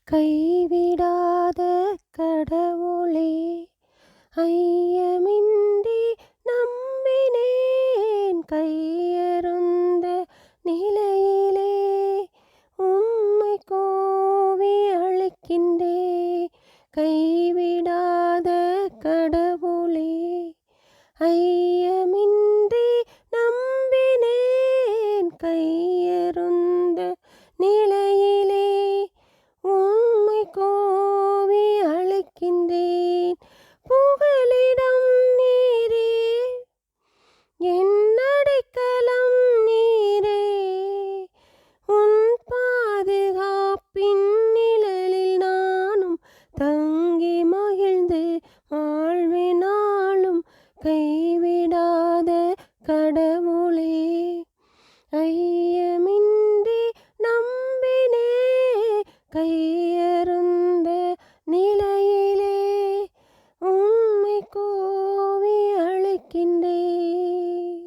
கைவிடாத கடவுளே, ஐயமின்றி நம்பினேன். கையறுந்த நிலையிலே உம்மை கோவி அழைக்கின்றேன். கைவிடாத கடவுளே, ஐயமின்றி நம்பினேன். கையறுந்த நிலையிலே உம்மை கோவி அழைக்கின்றேன். புகலிடம் நீரே, என் அடைக்கலம் நீரே, உன் பாதுகாப்பின் நிழலில் நானும் தங்கி மகிழ்ந்து வாழ்வினாலும். கைவிடாத கடவுளே, ஐயமின்றி நம்பினே. கையறுந்த நிலையிலே உம்மை கோவி அழைக்கின்றேன்.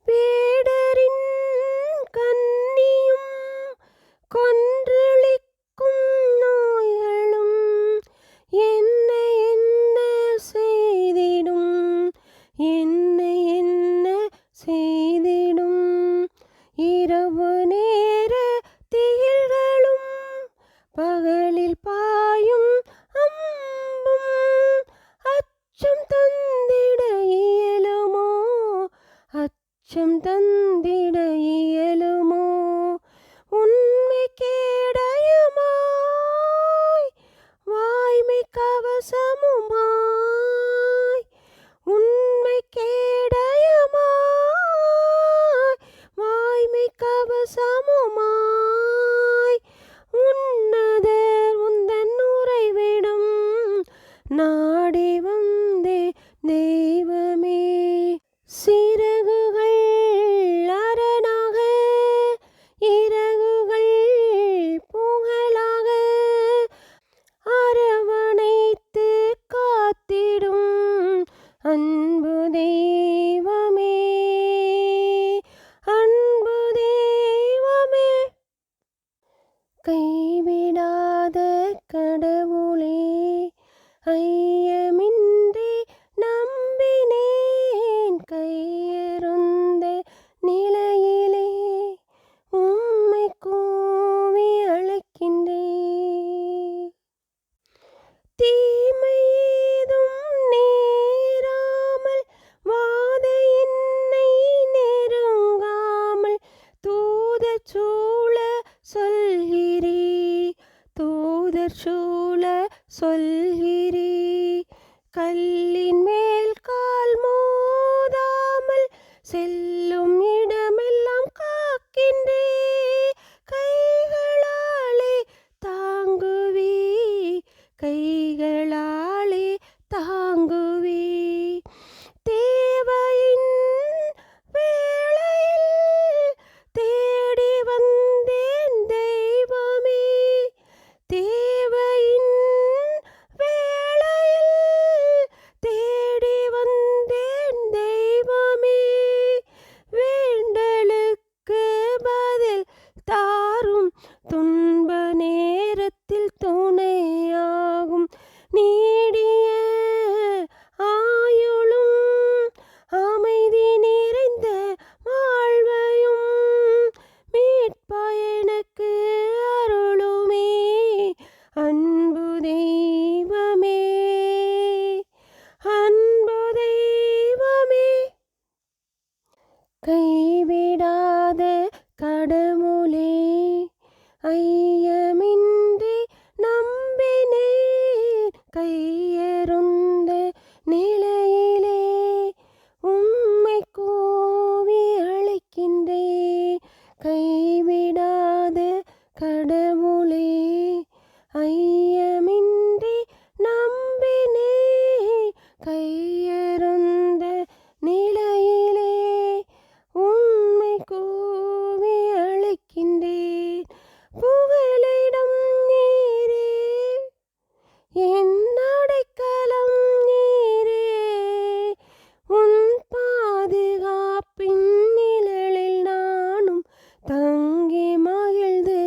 வேடரின் கண்ணியும் கொன்றளிக்கும் நோய்களும் என்ன என்ன செய்திடும், என்ன என்ன செய்திடும். இரவு நேர திகில்களும் பகலில் பாயும் அம்பும் அச்சம் தந்திட இயலுமோ, அச்சம் தந்திட இயலுமோ. உண்மை கேடயமாய் வாய்மை கவசமுமாய், உண்மை கேடயமாய் வாய்மை கவசமுமாய். உன்னதர் உந்தன் உறைவிடம் நாடி வந்தே தெய்வமே. சிறகுகள் அரணாக, இறகுகள் புகழாக அரவணைத்து காத்திடும் அன்பு தெய்வமே, அன்பு தெய்வமே. கைவிடாத கடவுளே, ஐயமின்றி நம்பினேன். கையறுந்த நிலையிலே உம்மை கோவி அழைக்கின்றேன். தீமை ஏதும் நேராமல் வாதை என்னை நெருங்காமல் தூதர் சூழ சொல்கிறீ, தூதர் சூழ சொல்கிறீ. கல்லின் மேல் கால் மோதாமல் செல்லும் இடமெல்லாம் காக்கின்றே. கைகளாலே தாங்குவி, கைகளாலே தாங்குவி. தேவையின் வேளையில் தேடி வந்தேன் தெய்வமே, தேவையின் வேளையில் தேடி வந்தேன் தெய்வமே. வேண்டலுக்கு பதில் தாரும், துன்ப நேரத்தில் துணையாகும். நீடிய ஆயுளும் அமைதி நிறைந்த வாழ்வையும் மீட்பா எனக்கு அருளுமே, அன்பு தெய்வமே, அன்பு தெய்வமே. கைவிடாத கடவுளே, ஐயமின்றி நம்பினேன். கையறுந்த நிலையிலே உம்மை கோவி அழைக்கின்றேன். கைவிடாத கடவுளே, ஐயமின்றி நம்பினேன். கையறுந்த நிலையிலே உம்மை கோவி அழைக்கின்றேன். புகலிடம் நீரே, என் அடைக்கலம் நீரே, உன் பாதுகாப்பின் நிழலில் நானும் தங்கி மகிழ்ந்து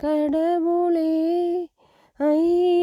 கடவுளே ஐயா